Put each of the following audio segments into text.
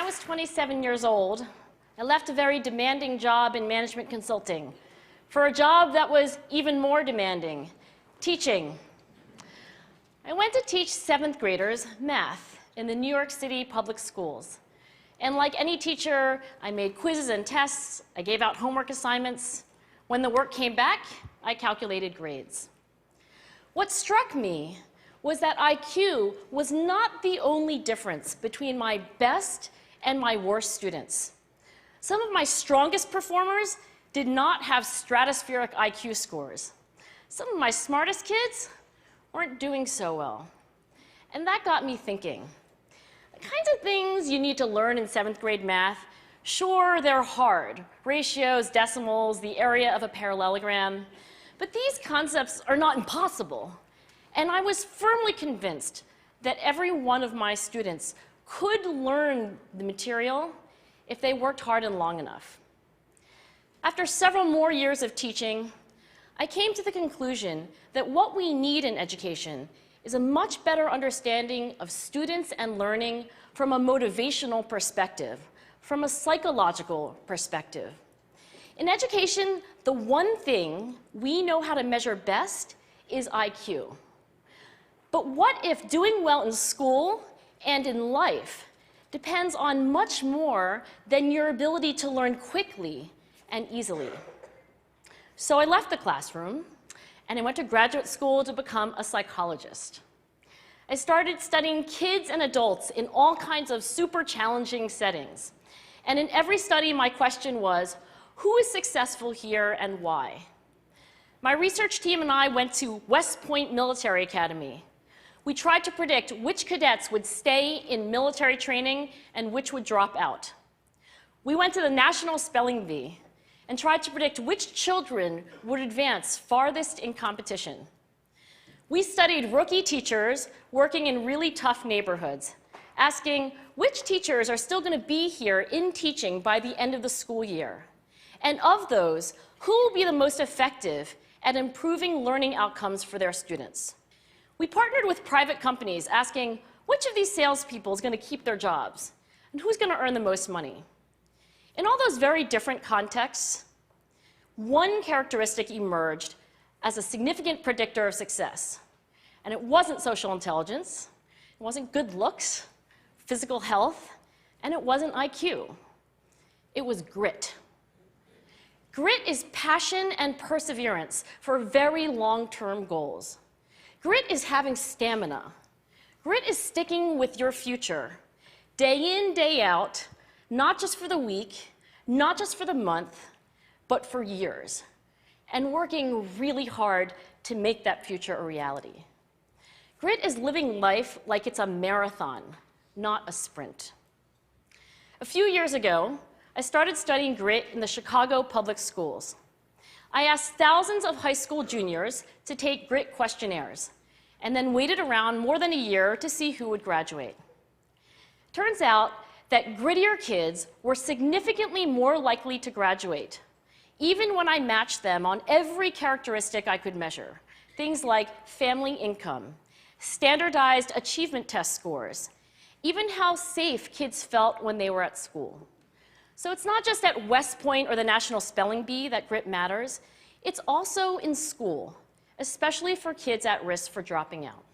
was 27 years old, I left a very demanding job in management consulting for a job that was even more demanding, teaching. I went to teach 7th graders math in the New York City public schools. And like any teacher, I made quizzes and tests, I gave out homework assignments. When the work came back, I calculated grades. What struck me was that IQ was not the only difference between my best and my worst students. Some of my strongest performers did not have stratospheric IQ scores. Some of my smartest kids weren't doing so well. And that got me thinking. The kinds of things you need to learn in 7th grade math, sure, they're hard. Ratios, decimals, the area of a parallelogram. But these concepts are not impossible. And I was firmly convinced that every one of my students could learn the material if they worked hard and long enough. After several more years of teaching, I came to the conclusion that what we need in education is a much better understanding of students and learning from a motivational perspective, from a psychological perspective. In education, the one thing we know how to measure best is IQ. But what if doing well in school and in life depends on much more than your ability to learn quickly and easily? So I left the classroom and I went to graduate school to become a psychologist. I started studying kids and adults in all kinds of super challenging settings. And in every study, my question was, who is successful here and why? My research team and I went to West Point Military Academy. We tried to predict which cadets would stay in military training and which would drop out. We went to the National Spelling Bee and tried to predict which children would advance farthest in competition. We studied rookie teachers working in really tough neighborhoods, asking which teachers are still going to be here in teaching by the end of the school year. And of those, who will be the most effective at improving learning outcomes for their students? We partnered with private companies asking which of these salespeople is going to keep their jobs and who's going to earn the most money. In all those very different contexts, one characteristic emerged as a significant predictor of success. And it wasn't social intelligence, it wasn't good looks, physical health, and it wasn't IQ. It was grit. Grit is passion and perseverance for very long-term goals. Grit is having stamina. Grit is sticking with your future, day in, day out, not just for the week, not just for the month, but for years, and working really hard to make that future a reality. Grit is living life like it's a marathon, not a sprint. A few years ago, I started studying grit in the Chicago public schools. I asked thousands of high school juniors to take grit questionnaires, and then waited around more than a year to see who would graduate. Turns out that grittier kids were significantly more likely to graduate, even when I matched them on every characteristic I could measure, things like family income, standardized achievement test scores, even how safe kids felt when they were at school. So it's not just at West Point or the National Spelling Bee that grit matters, it's also in school, especially for kids at risk for dropping out.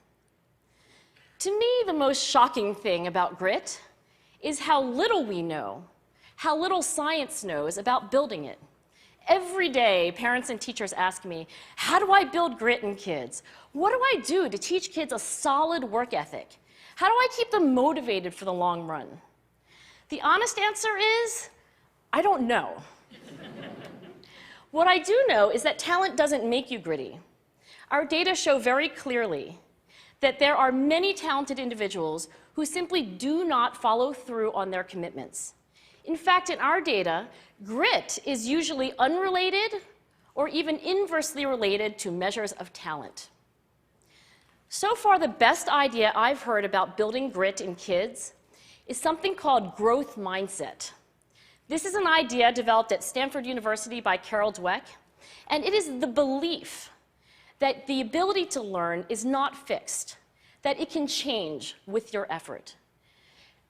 To me, the most shocking thing about grit is how little we know, how little science knows about building it. Every day, parents and teachers ask me, how do I build grit in kids? What do I do to teach kids a solid work ethic? How do I keep them motivated for the long run? The honest answer is, I don't know. What I do know is that talent doesn't make you gritty. Our data show very clearly that there are many talented individuals who simply do not follow through on their commitments. In fact, in our data, grit is usually unrelated or even inversely related to measures of talent. So far, the best idea I've heard about building grit in kids is something called growth mindset. This is an idea developed at Stanford University by Carol Dweck, and it is the belief that the ability to learn is not fixed, that it can change with your effort.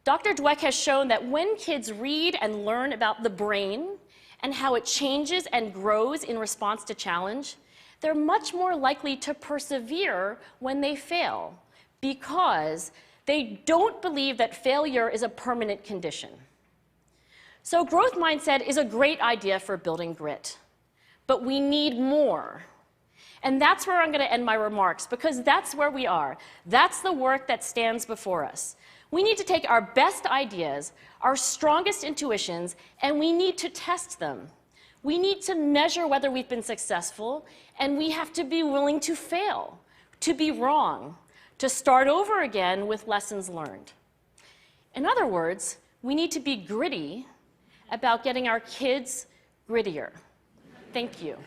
Dr. Dweck has shown that when kids read and learn about the brain and how it changes and grows in response to challenge, they're much more likely to persevere when they fail because they don't believe that failure is a permanent condition. So growth mindset is a great idea for building grit, but we need more. And that's where I'm going to end my remarks, because that's where we are. That's the work that stands before us. We need to take our best ideas, our strongest intuitions, and we need to test them. We need to measure whether we've been successful, and we have to be willing to fail, to be wrong, to start over again with lessons learned. In other words, we need to be gritty about getting our kids grittier. Thank you.